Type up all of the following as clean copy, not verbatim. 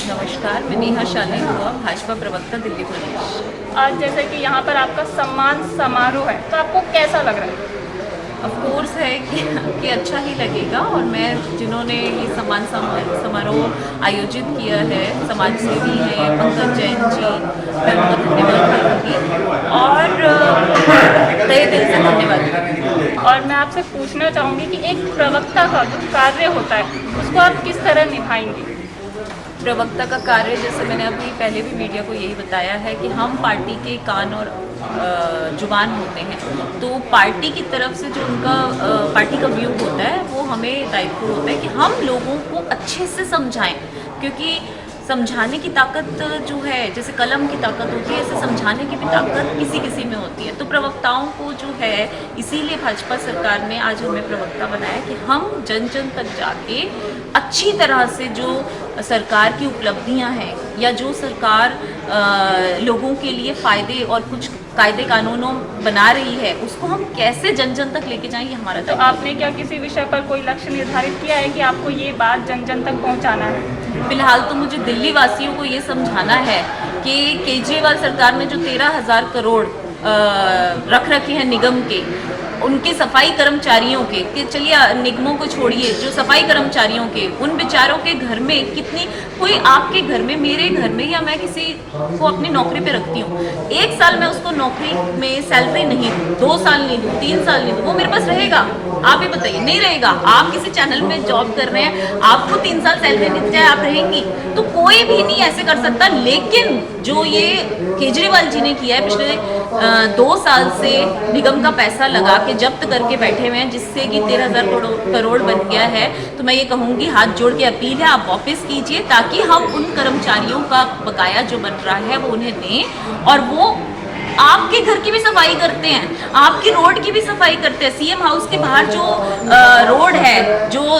नमस्कार, मैं नेहा शालिनी हुआ, भाजपा प्रवक्ता दिल्ली प्रदेश। आज जैसे कि यहाँ पर आपका सम्मान समारोह है, तो आपको कैसा लग रहा है? ऑफ कोर्स है कि अच्छा ही लगेगा, और मैं जिन्होंने ये सम्मान समारोह आयोजित किया है, समाज सेवी हैं पंकज जैन जी, मैं उनका धन्यवाद करूँगी और तहे दिल से धन्यवाद करूँगी। और मैं आपसे पूछना चाहूँगी कि एक प्रवक्ता का जो कार्य होता है उसको आप किस तरह निभाएंगे? प्रवक्ता का कार्य, जैसे मैंने अभी पहले भी मीडिया को यही बताया है कि हम पार्टी के कान और जुबान होते हैं, तो पार्टी की तरफ से जो उनका पार्टी का व्यू होता है वो हमें दायित्व होता है कि हम लोगों को अच्छे से समझाएं, क्योंकि समझाने की ताकत जो है, जैसे कलम की ताकत होती है, ऐसे समझाने की भी ताकत किसी किसी में होती है। तो प्रवक्ताओं को जो है, इसीलिए भाजपा सरकार ने आज हमें प्रवक्ता बनाया कि हम जन जन तक जाके अच्छी तरह से जो सरकार की उपलब्धियां हैं या जो सरकार लोगों के लिए फ़ायदे और कुछ कायदे कानूनों बना रही है, उसको हम कैसे जन जन तक लेके जाएं, ये हमारा तो आपने क्या किसी विषय पर कोई लक्ष्य निर्धारित किया है कि आपको ये बात जन जन तक पहुँचाना है? फिलहाल तो मुझे दिल्ली वासियों को ये समझाना है कि केजरीवाल सरकार ने जो 13,000 करोड़ रख रखे हैं निगम के, उनके सफाई कर्मचारियों के, कि चलिए निगमों को छोड़िए, जो सफाई कर्मचारियों के, उन बेचारों के घर में कितनी, कोई आपके घर में, मेरे घर में, या मैं किसी को अपनी नौकरी पे रखती हूँ, 1 साल मैं उसको नौकरी में सैलरी नहीं दूँ, 2 साल नहीं दूँ, 3 साल नहीं दूँ, वो मेरे पास रहेगा? आप ही बताइए, नहीं रहेगा। आप किसी चैनल में जॉब कर रहे हैं, आपको 3 साल सैलरी नहीं जाए, आप रहेंगी? तो कोई भी नहीं ऐसे कर सकता। लेकिन जो ये केजरीवाल जी ने किया है, पिछले 2 साल से निगम का पैसा लगा के जब्त करके बैठे हुए हैं, जिससे कि 13,000 करोड़ बन गया है, तो मैं ये कहूँगी, हाथ जोड़ के अपील है, आप वापस कीजिए, ताकि हम उन कर्मचारियों का बकाया जो बन रहा है वो उन्हें दें। और वो आपके घर की भी सफाई करते हैं, आपकी रोड की भी सफाई करते हैं, सीएम हाउस के बाहर जो रोड है, जो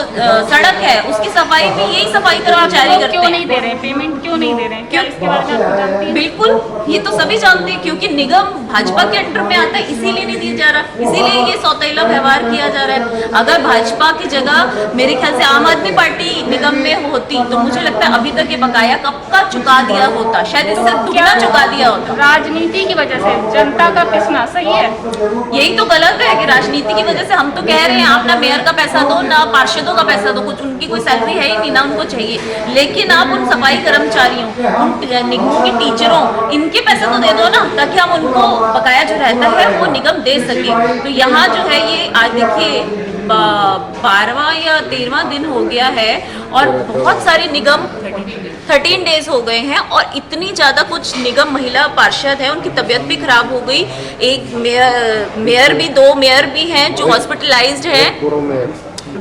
सड़क है, उसकी सफाई भी यही सफाई कर्मचारी करते हैं। क्यों नहीं दे रहे हैं? पेमेंट क्यों नहीं दे रहे हैं? क्या इसके बारे में आपको जानती हैं? बिल्कुल, ये तो सभी जानते हैं, क्योंकि निगम भाजपा के अंडर में आता है, इसीलिए नहीं दिया जा रहा, इसीलिए ये सौतेला व्यवहार किया जा रहा है। अगर भाजपा की जगह मेरे ख्याल से आम आदमी पार्टी निगम में होती, तो मुझे लगता है अभी तक ये बकाया कब का चुका दिया होता, शायद इससे दुगना चुका दिया होता। राजनीति की वजह से जनता का पिसना सही है? यही तो गलत है कि राजनीति की वजह से हम तो कह रहे हैं, आप ना मेयर का पैसा दो, ना पार्षदों का पैसा दो, कुछ उनकी कोई सैलरी है ही नहीं, ना उनको चाहिए, लेकिन आप उन सफाई कर्मचारियों, उन निगमों के टीचरों, इनके पैसे तो दे दो ना, ताकि हम उनको बकाया जो रहता है वो निगम दे सके। तो यहाँ जो है, ये आज देखिए 12वां या 13वां दिन हो गया है, और बहुत सारे निगम 13 डेज हो गए हैं, और इतनी ज़्यादा कुछ निगम महिला पार्षद हैं, उनकी तबीयत भी खराब हो गई। एक मेयर भी, 2 मेयर भी हैं जो हॉस्पिटलाइज्ड हैं।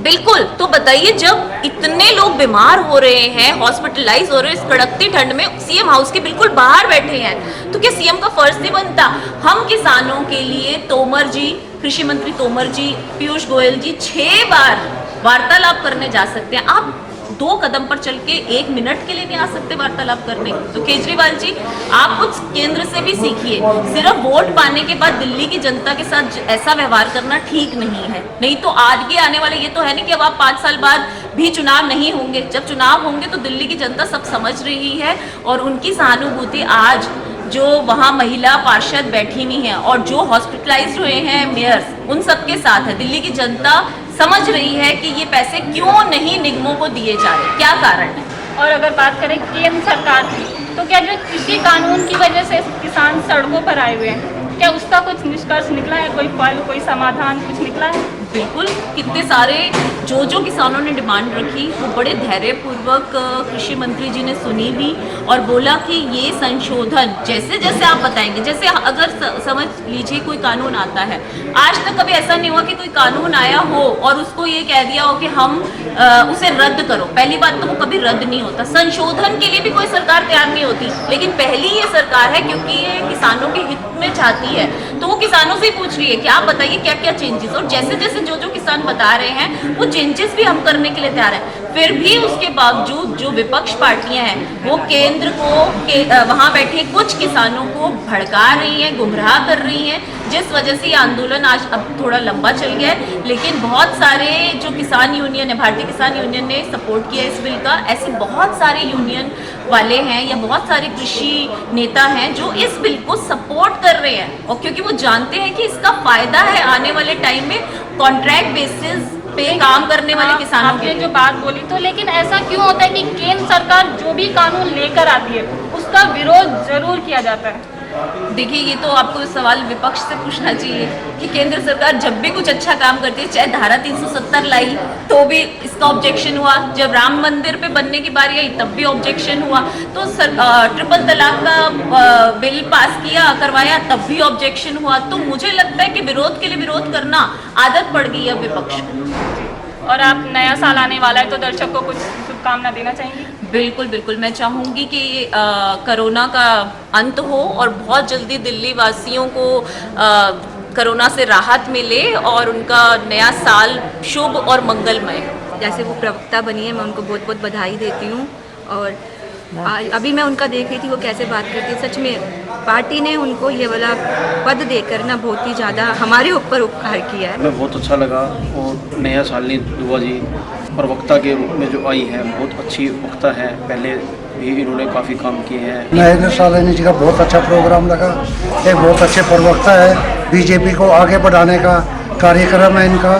बिल्कुल, तो बताइए, जब इतने लोग बीमार हो रहे हैं, हॉस्पिटलाइज हो रहे हैं, इस कड़कती ठंड में सीएम हाउस के बिल्कुल बाहर बैठे हैं, तो क्या सीएम का फर्ज नहीं बनता? हम किसानों के लिए तोमर जी, कृषि मंत्री तोमर जी, पीयूष गोयल जी 6 बार वार्तालाप करने जा सकते हैं, आप 2 कदम पर चल के 1 मिनट के लिए नहीं आ सकते वार्तालाप करने? तो केजरीवाल जी, आप कुछ केंद्र से भी सीखिए। सिर्फ वोट पाने के बाद दिल्ली की जनता के साथ ऐसा व्यवहार करना ठीक नहीं है। नहीं तो आगे आने वाले, ये तो है नहीं कि अब आप 5 साल बाद भी चुनाव नहीं होंगे, जब चुनाव होंगे तो दिल्ली की जनता सब समझ रही है, और उनकी सहानुभूति आज जो वहाँ महिला पार्षद बैठी हुई हैं और जो हॉस्पिटलाइज्ड हुए हैं मेयर्स, उन सबके साथ है। दिल्ली की जनता समझ रही है कि ये पैसे क्यों नहीं निगमों को दिए जा रहे, क्या कारण है। और अगर बात करें केंद्र सरकार की, तो क्या जो कृषि कानून की वजह से किसान सड़कों पर आए हुए हैं, क्या उसका कुछ निष्कर्ष निकला है? कोई फल, कोई समाधान कुछ निकला है? बिल्कुल, कितने सारे जो किसानों ने डिमांड रखी, वो बड़े धैर्यपूर्वक कृषि मंत्री जी ने सुनी भी, और बोला कि ये संशोधन जैसे जैसे आप बताएंगे, जैसे अगर समझ लीजिए कोई कानून आता है, आज तक कभी ऐसा नहीं हुआ कि कोई कानून आया हो और उसको ये कह दिया हो कि हम उसे रद्द करो। पहली बात तो वो कभी रद्द नहीं होता, संशोधन के लिए भी कोई सरकार तैयार नहीं होती, लेकिन पहली ये सरकार है, क्योंकि ये किसानों के हित में चाहती है, तो वो किसानों से पूछ रही है कि आप बताइए क्या क्या चेंजेस, और जैसे जैसे जो किसान बता रहे हैं वो चेंजेस भी हम करने के लिए तैयार हैं। फिर भी उसके बावजूद जो विपक्ष पार्टियां हैं वो केंद्र को वहां बैठे कुछ किसानों को भड़का रही हैं, गुमराह कर रही हैं, जिस वजह से ये आंदोलन आज अब थोड़ा लंबा चल गया है। लेकिन बहुत सारे जो किसान यूनियन है, भारतीय किसान यूनियन ने सपोर्ट किया इस बिल का, ऐसे बहुत सारे यूनियन वाले हैं या बहुत सारे कृषि नेता हैं जो इस बिल को सपोर्ट कर रहे हैं, और क्योंकि वो जानते हैं कि इसका फायदा है आने वाले टाइम में कॉन्ट्रैक्ट बेसिस पे काम करने वाले किसानों आपने के। जो बात बोली, तो लेकिन ऐसा क्यों होता है कि केंद्र सरकार जो भी कानून लेकर आती है उसका विरोध जरूर किया जाता है? देखिए, ये तो आपको सवाल विपक्ष से पूछना चाहिए कि केंद्र सरकार जब भी कुछ अच्छा काम करती है, चाहे धारा 370 लाई तो भी इसका ऑब्जेक्शन हुआ, जब राम मंदिर पे बनने की बारी आई तब भी ऑब्जेक्शन हुआ, तो ट्रिपल तलाक का बिल पास करवाया तब भी ऑब्जेक्शन हुआ। तो मुझे लगता है कि विरोध के लिए विरोध करना आदत पड़ गई है विपक्ष को। और आप नया साल आने वाला है तो दर्शक को कुछ शुभकामना देना चाहेंगी? बिल्कुल बिल्कुल, मैं चाहूँगी कि कोरोना का अंत हो और बहुत जल्दी दिल्ली वासियों को कोरोना से राहत मिले और उनका नया साल शुभ और मंगलमय हो। जैसे वो प्रवक्ता बनी है, मैं उनको बहुत बहुत बधाई देती हूँ। और अभी मैं उनका देख रही थी वो कैसे बात करती है, सच में पार्टी ने उनको ये वाला पद देकर ना बहुत ही ज़्यादा हमारे ऊपर उपकार किया है। हमें बहुत अच्छा लगा। और नया सालनी दुआ जी प्रवक्ता के रूप में जो आई है, बहुत अच्छी वक्ता है, पहले भी इन्होंने काफ़ी काम किए हैं। नया सालनी जी का बहुत अच्छा प्रोग्राम लगा, एक बहुत अच्छे प्रवक्ता है, बीजेपी को आगे बढ़ाने का कार्यक्रम है इनका,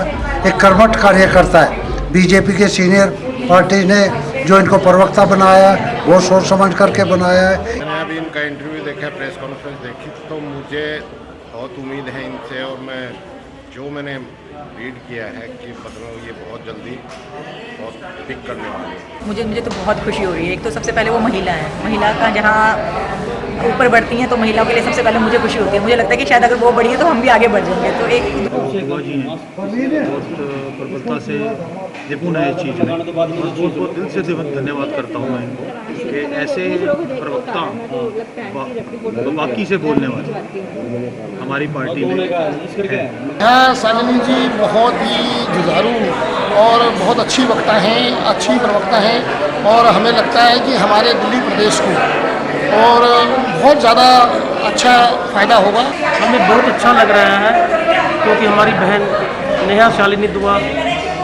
एक कर्मठ कार्यकर्ता है। बीजेपी के सीनियर पार्टी ने जो इनको प्रवक्ता बनाया वो सोच समझ करके बनाया है। मैंने अभी इनका इंटरव्यू देखा, प्रेस कॉन्फ्रेंस देखी, तो मुझे बहुत उम्मीद है इनसे, और मैंने रीड किया है कि मतलब ये बहुत जल्दी बहुत पिक करने वाले हैं। मुझे तो बहुत खुशी हो रही है। एक तो सबसे पहले वो महिला है, महिला का जहाँ ऊपर बढ़ती हैं तो महिलाओं के लिए सबसे पहले मुझे खुशी होती है। मुझे लगता है कि शायद अगर वो बढ़ी है तो हम भी आगे बढ़ जाएंगे। तो एक बहुत प्रबलता से निपुण है इस चीज़ में, और बहुत दिल से धन्यवाद करता हूँ मैं इनको कि ऐसे प्रवक्ता बाकी से बोलने वाले हमारी पार्टी में है। हाँ, शालिनी जी बहुत ही जुझारू और बहुत अच्छी वक्ता हैं, अच्छी प्रवक्ता हैं, और हमें लगता है कि हमारे दिल्ली प्रदेश को और बहुत ज़्यादा अच्छा फ़ायदा होगा। हमें बहुत अच्छा लग रहा है क्योंकि हमारी बहन नेहा शालिनी दुआ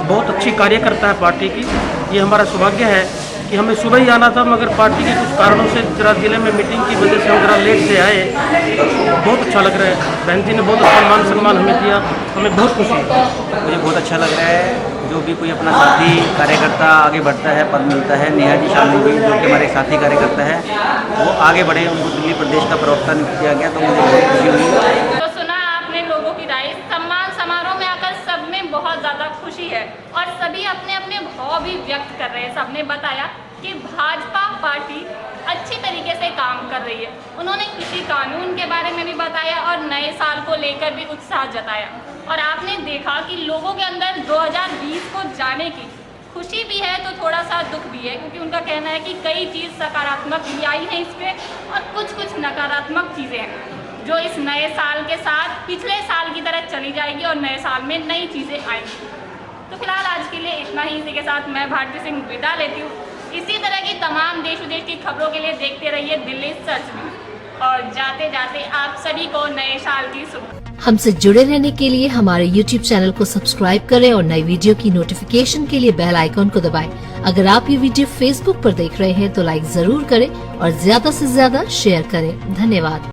बहुत अच्छी कार्यकर्ता है पार्टी की। ये हमारा सौभाग्य है कि हमें सुबह ही आना था, मगर पार्टी के कुछ कारणों से जरा जिले में मीटिंग की वजह से हम जरा लेट से आए। बहुत अच्छा लग रहा है, बहन जी ने बहुत अच्छा मान सम्मान हमें दिया, हमें बहुत खुशी है। मुझे बहुत अच्छा लग रहा है, जो भी कोई अपना साथी कार्यकर्ता आगे बढ़ता है, पद मिलता है, नेहा जी शालिनी जी जो कि हमारे साथी कार्यकर्ता है, वो आगे बढ़े, उनको दिल्ली प्रदेश का प्रवक्ता नियुक्त किया गया, तो मुझे बहुत खुशी हुई। तो सुना आपने लोगों की राय। सम्मान समारोह में आकर सब में बहुत ज़्यादा खुशी है और सभी अपने अपने भाव भी व्यक्त कर रहे हैं। सबने बताया कि भाजपा पार्टी अच्छी तरीके से काम कर रही है। उन्होंने कृषि कानून के बारे में भी बताया और नए साल को लेकर भी उत्साह जताया। और आपने देखा कि लोगों के अंदर 2020 को जाने की खुशी भी है तो थोड़ा सा दुख भी है, क्योंकि उनका कहना है कि कई चीज़ सकारात्मक भी आई है इस पर और कुछ नकारात्मक चीज़ें हैं जो इस नए साल के साथ पिछले साल की तरह चली जाएगी और नए साल में नई चीज़ें आएंगी। तो फिलहाल आज के लिए इतना ही। इसी के साथ मैं भारती सिंह विदा लेती हूँ। इसी तरह की तमाम देश विदेश की खबरों के लिए देखते रहिए दिल्ली सर्च न्यूज़। और जाते जाते आप सभी को नए साल की शुभ। हमसे जुड़े रहने के लिए हमारे YouTube चैनल को सब्सक्राइब करें और नई वीडियो की नोटिफिकेशन के लिए बेल आइकॉन को दबाएं। अगर आप ये वीडियो Facebook पर देख रहे हैं तो लाइक जरूर करें और ज्यादा से ज्यादा शेयर करें। धन्यवाद।